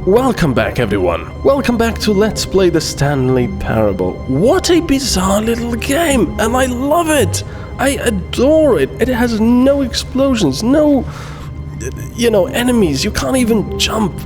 Welcome back, everyone. Welcome back to Let's Play the Stanley Parable. What a bizarre little game, and I love it. I adore it. It has no explosions, no, enemies. You can't even jump.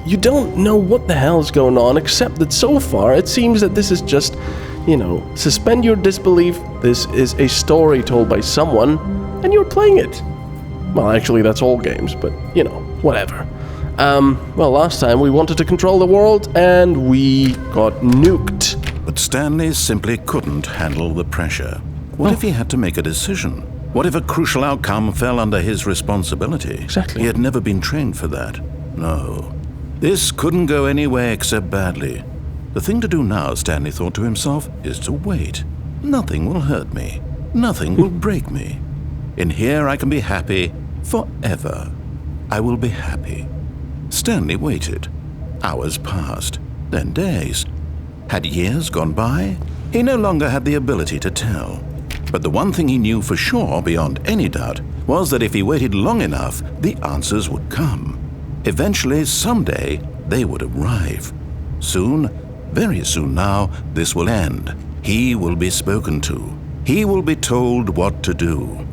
You don't know what the hell is going on, except that so far it seems that this is just, suspend your disbelief. This is a story told by someone, and you're playing it. Well, actually, that's all games, but, whatever. Last time we wanted to control the world, and we got nuked. But Stanley simply couldn't handle the pressure. What if he had to make a decision? What if a crucial outcome fell under his responsibility? Exactly. He had never been trained for that. No. This couldn't go anywhere except badly. The thing to do now, Stanley thought to himself, is to wait. Nothing will hurt me. Nothing will break me. In here I can be happy forever. I will be happy. Stanley waited. Hours passed, then days. Had years gone by? He no longer had the ability to tell. But the one thing he knew for sure, beyond any doubt, was that if he waited long enough, the answers would come. Eventually, someday, they would arrive. Soon, very soon now, this will end. He will be spoken to. He will be told what to do.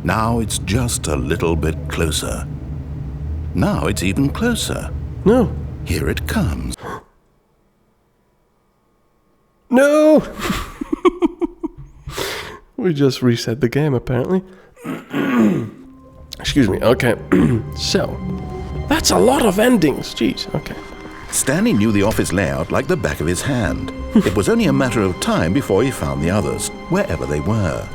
Now it's just a little bit closer. Now it's even closer. No. Here it comes. No! We just reset the game, apparently. Excuse me, okay. So, that's a lot of endings. Jeez, okay. Stanley knew the office layout like the back of his hand. It was only a matter of time before he found the others, wherever they were.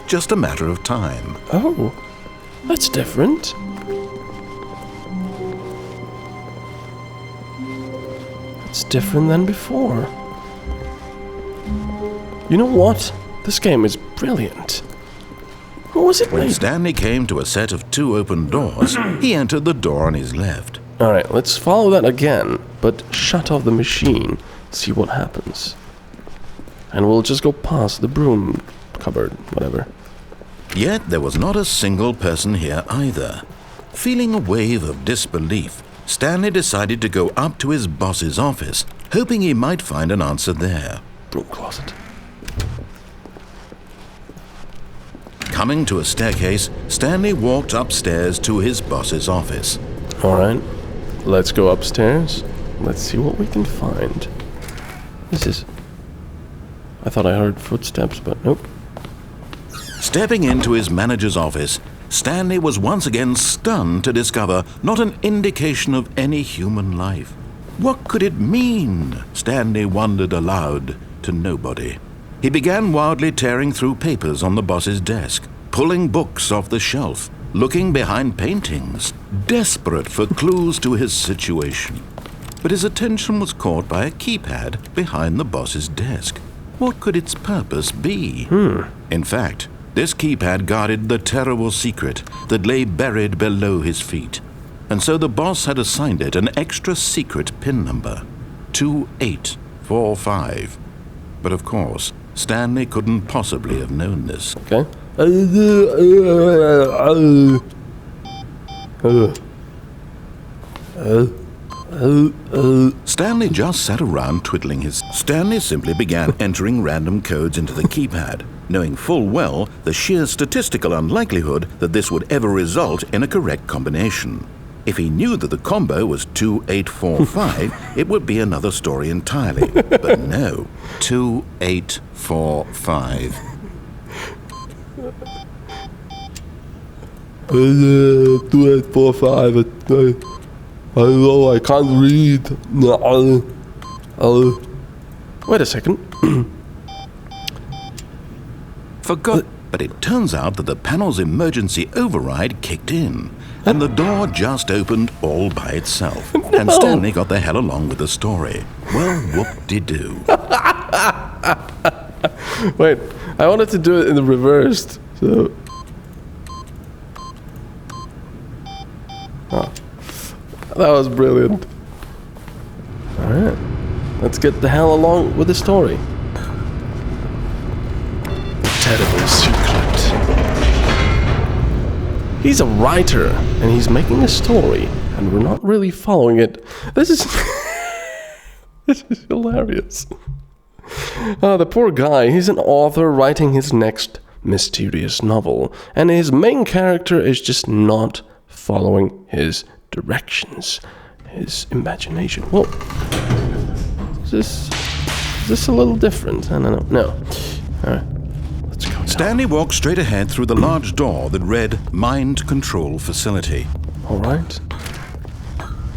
Just a matter of time. Oh, that's different. It's different than before. You know what? This game is brilliant. What was it When made? Stanley came to a set of 2 open doors, he entered the door on his left. Alright, let's follow that again, but shut off the machine, see what happens. And we'll just go past the broom cupboard, whatever. Yet there was not a single person here either. Feeling a wave of disbelief, Stanley decided to go up to his boss's office, hoping he might find an answer there. Broom closet. Coming to a staircase, Stanley walked upstairs to his boss's office. Alright, let's go upstairs. Let's see what we can find. I thought I heard footsteps, but nope. Stepping into his manager's office, Stanley was once again stunned to discover not an indication of any human life. What could it mean? Stanley wondered aloud to nobody. He began wildly tearing through papers on the boss's desk, pulling books off the shelf, looking behind paintings, desperate for clues to his situation. But his attention was caught by a keypad behind the boss's desk. What could its purpose be? In fact, this keypad guarded the terrible secret that lay buried below his feet. And so the boss had assigned it an extra secret PIN number, 2845. But of course, Stanley couldn't possibly have known this. Okay. Stanley just sat around twiddling his... Stanley simply began entering random codes into the keypad, knowing full well the sheer statistical unlikelihood that this would ever result in a correct combination. If he knew that the combo was 2845, it would be another story entirely. But no, 2845. 2845. Hello, I can't read. Wait a second. But it turns out that the panel's emergency override kicked in, and the door just opened all by itself. No. And Stanley got the hell along with the story. Well, whoop-de-doo. Wait, I wanted to do it in the reversed, so... Oh. That was brilliant. Alright, let's get the hell along with the story. Terrible secret. He's a writer, and he's making a story and we're not really following it. This is this is hilarious. The poor guy, he's an author writing his next mysterious novel, and his main character is just not following his directions, his imagination. Whoa. Is this a little different? No. Alright. Let's go down. Stanley walked straight ahead through the large door that read Mind Control Facility. Alright.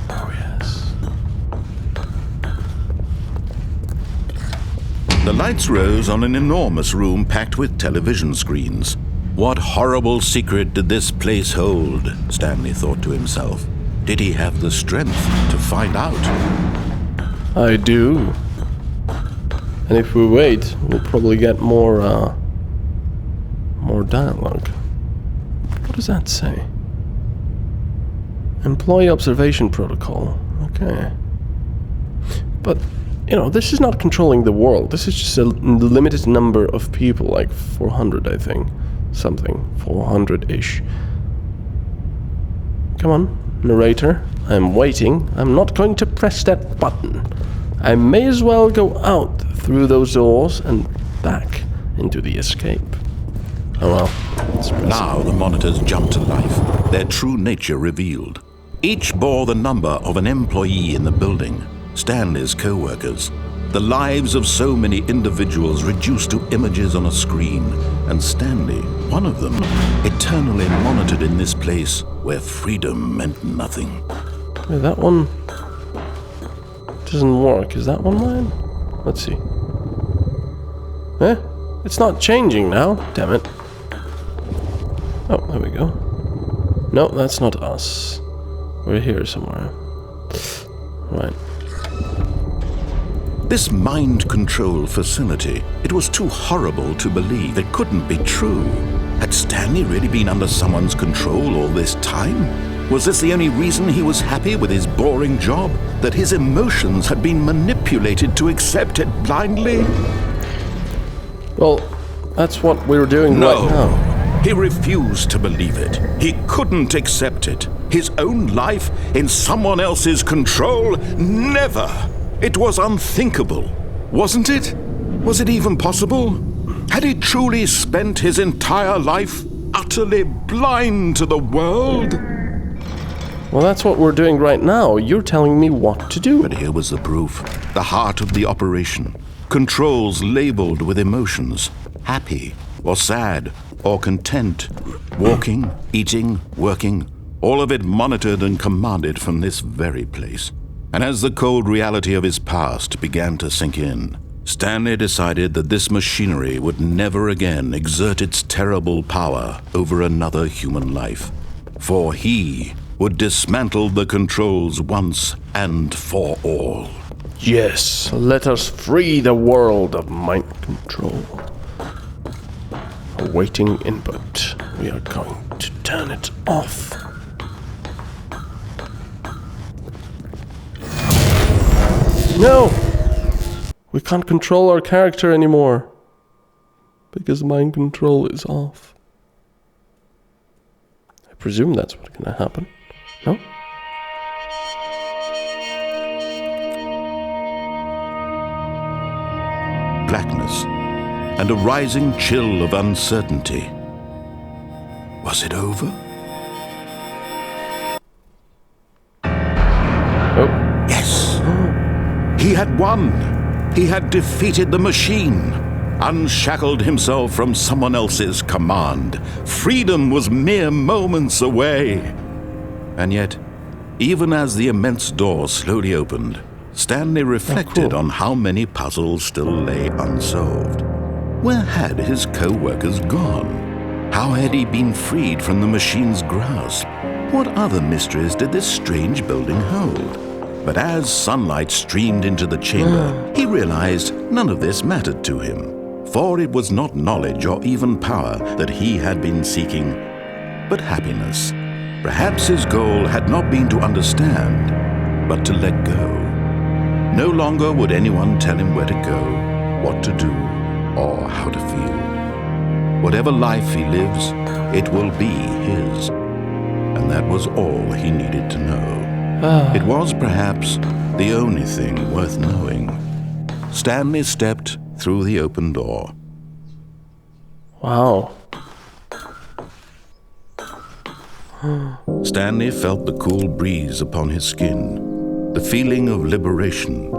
Oh, yes. The lights rose on an enormous room packed with television screens. What horrible secret did this place hold? Stanley thought to himself. Did he have the strength to find out? I do. And if we wait, we'll probably get more dialogue. What does that say? Employee observation protocol. Okay. But, this is not controlling the world. This is just a limited number of people, like 400, I think. Something. 400-ish. Come on, narrator. I'm waiting. I'm not going to press that button. I may as well go out through those doors and back into the escape. Oh well. Now the monitors jumped to life, their true nature revealed. Each bore the number of an employee in the building, Stanley's co-workers. The lives of so many individuals reduced to images on a screen, and Stanley, one of them, eternally monitored in this place where freedom meant nothing. Wait, that one doesn't work. Is that one mine? Let's see. It's not changing now. Damn it. Oh, there we go. No, that's not us. We're here somewhere. Right. This mind control facility, it was too horrible to believe. It couldn't be true. Had Stanley really been under someone's control all this time? Was this the only reason he was happy with his boring job? That his emotions had been manipulated to accept it blindly? Well, that's what we're doing right now. He refused to believe it. He couldn't accept it. His own life in someone else's control? Never! It was unthinkable. Wasn't it? Was it even possible? Had he truly spent his entire life utterly blind to the world? Well, that's what we're doing right now. You're telling me what to do. But here was the proof. The heart of the operation. Controls labeled with emotions. Happy or sad or content. Walking, eating, working. All of it monitored and commanded from this very place. And as the cold reality of his past began to sink in, Stanley decided that this machinery would never again exert its terrible power over another human life. For he would dismantle the controls once and for all. Yes, let us free the world of mind control. Awaiting input. We are going to turn it off. No! We can't control our character anymore. Because mind control is off. I presume that's what's gonna happen. No? Blackness and a rising chill of uncertainty. Was it over? Oh. Yes! He had won! He had defeated the machine, unshackled himself from someone else's command. Freedom was mere moments away. And yet, even as the immense door slowly opened, Stanley reflected on how many puzzles still lay unsolved. Where had his co-workers gone? How had he been freed from the machine's grasp? What other mysteries did this strange building hold? But as sunlight streamed into the chamber, he realized none of this mattered to him. For it was not knowledge or even power that he had been seeking, but happiness. Perhaps his goal had not been to understand, but to let go. No longer would anyone tell him where to go, what to do, or how to feel. Whatever life he lives, it will be his. And that was all he needed to know. It was perhaps the only thing worth knowing. Stanley stepped through the open door. Wow. Stanley felt the cool breeze upon his skin, the feeling of liberation,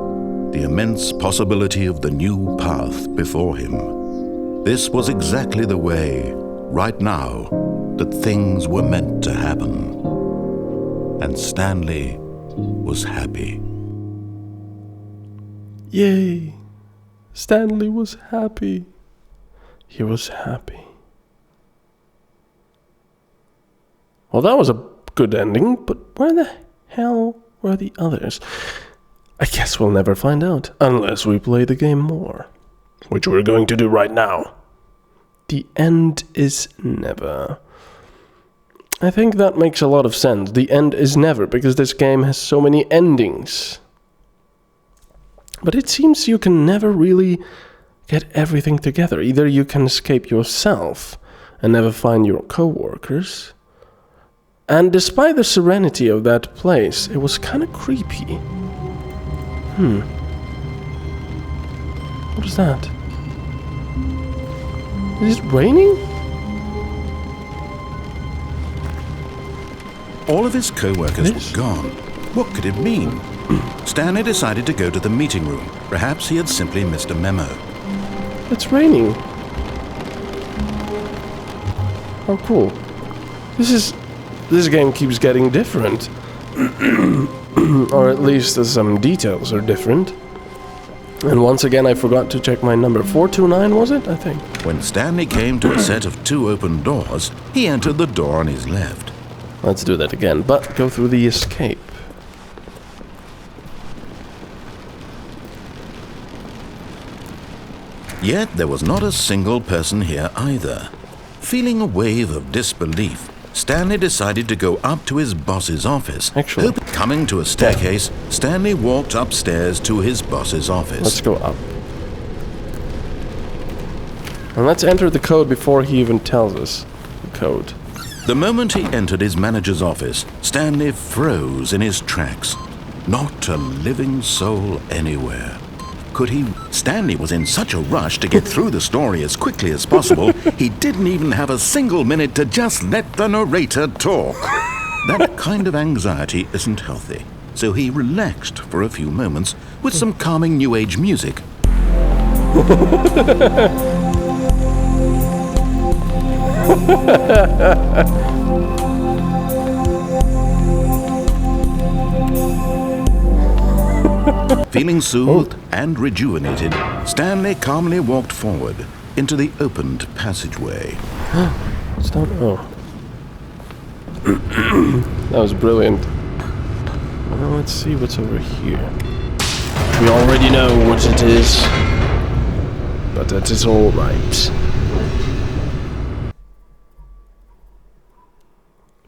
the immense possibility of the new path before him. This was exactly the way, right now, that things were meant to happen. And Stanley was happy. Yay! Stanley was happy. He was happy. Well, that was a good ending, but where the hell were the others? I guess we'll never find out, unless we play the game more. Which we're going to do right now. The end is never. I think that makes a lot of sense. The end is never, because this game has so many endings. But it seems you can never really get everything together. Either you can escape yourself and never find your co-workers. And despite the serenity of that place, it was kind of creepy. What is that? Is it raining? All of his co-workers were gone. What could it mean? Stanley decided to go to the meeting room. Perhaps he had simply missed a memo. It's raining. How cool. This game keeps getting different. Or at least some details are different. And once again, I forgot to check my number. 429, was it? I think. When Stanley came to a set of 2 open doors, he entered the door on his left. Let's do that again, but go through the escape. Yet there was not a single person here either. Feeling a wave of disbelief, Stanley decided to go up to his boss's office. Actually, coming to a staircase, Stanley walked upstairs to his boss's office. Let's go up. And let's enter the code before he even tells us the code. The moment he entered his manager's office, Stanley froze in his tracks. Not a living soul anywhere. Could he? Stanley was in such a rush to get through the story as quickly as possible, he didn't even have a single minute to just let the narrator talk. That kind of anxiety isn't healthy, so he relaxed for a few moments with some calming New Age music. Feeling soothed and rejuvenated, Stanley calmly walked forward into the opened passageway. Stop. Oh. That was brilliant. Well, let's see what's over here. We already know what it is, but that is all right.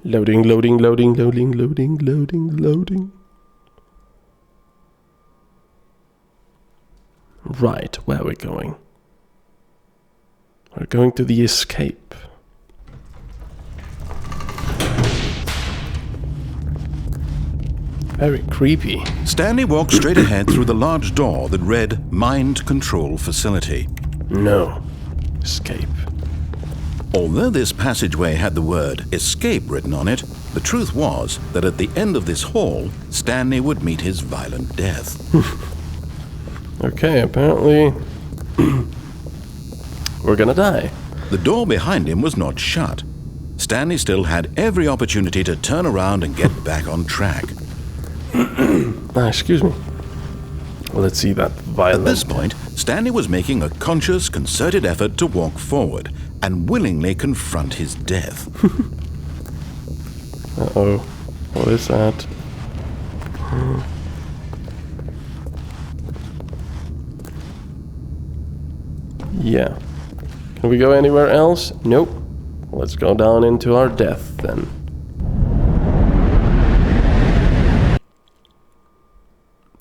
Loading, loading, loading, loading, loading, loading, loading. Right, where are we going? We're going to the escape. Very creepy. Stanley walked straight ahead through the large door that read Mind Control Facility. No. Escape. Although this passageway had the word escape written on it, the truth was that at the end of this hall, Stanley would meet his violent death. Okay, apparently we're gonna die. The door behind him was not shut. Stanley still had every opportunity to turn around and get back on track. Excuse me. Well, let's see that violent. At this point, Stanley was making a conscious, concerted effort to walk forward and willingly confront his death. Uh-oh. What is that? Yeah. Can we go anywhere else? Nope. Let's go down into our death then.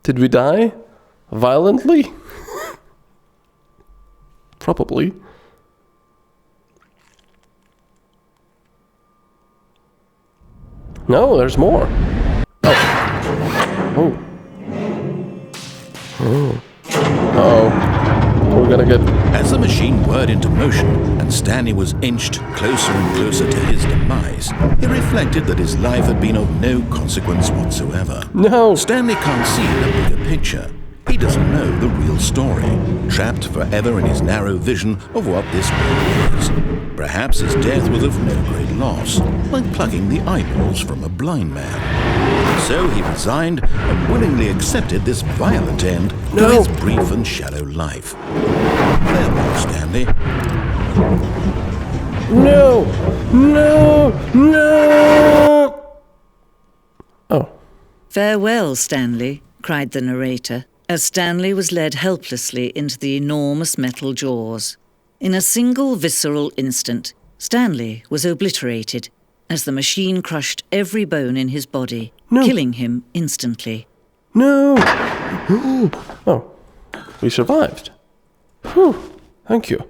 Did we die? Violently? Probably. No, there's more. Oh. Oh. Oh. Uh-oh. We're gonna get... As the machine whirred into motion and Stanley was inched closer and closer to his demise, he reflected that his life had been of no consequence whatsoever. No! Stanley can't see the bigger picture. He doesn't know the real story, trapped forever in his narrow vision of what this world is. Perhaps his death was of no great loss, like plucking the eyeballs from a blind man. So he resigned and willingly accepted this violent end to his brief and shallow life. Farewell, Stanley. No! No! No! Oh. "Farewell, Stanley," cried the narrator, as Stanley was led helplessly into the enormous metal jaws. In a single visceral instant, Stanley was obliterated as the machine crushed every bone in his body, killing him instantly. No! Oh. We survived. Whew. Thank you.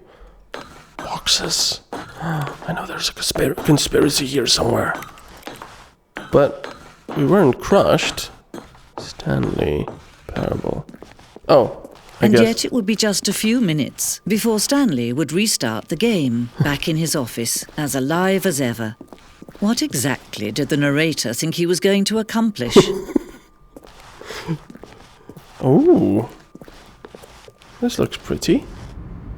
Boxes. I know there's a conspiracy here somewhere. But we weren't crushed. Stanley Parable. Oh, I guess. And yet it would be just a few minutes before Stanley would restart the game, back in his office, as alive as ever. What exactly did the narrator think he was going to accomplish? Oh. This looks pretty.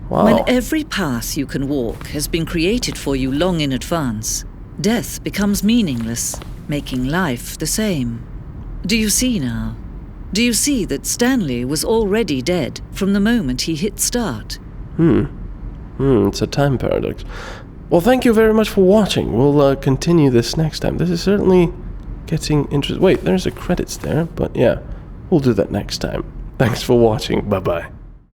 Wow. When every path you can walk has been created for you long in advance, death becomes meaningless, making life the same. Do you see now? Do you see that Stanley was already dead from the moment he hit start? It's a time paradox. Well, thank you very much for watching. We'll continue this next time. This is certainly getting interesting. Wait, there's a credits there, but yeah, we'll do that next time. Thanks for watching. Bye-bye.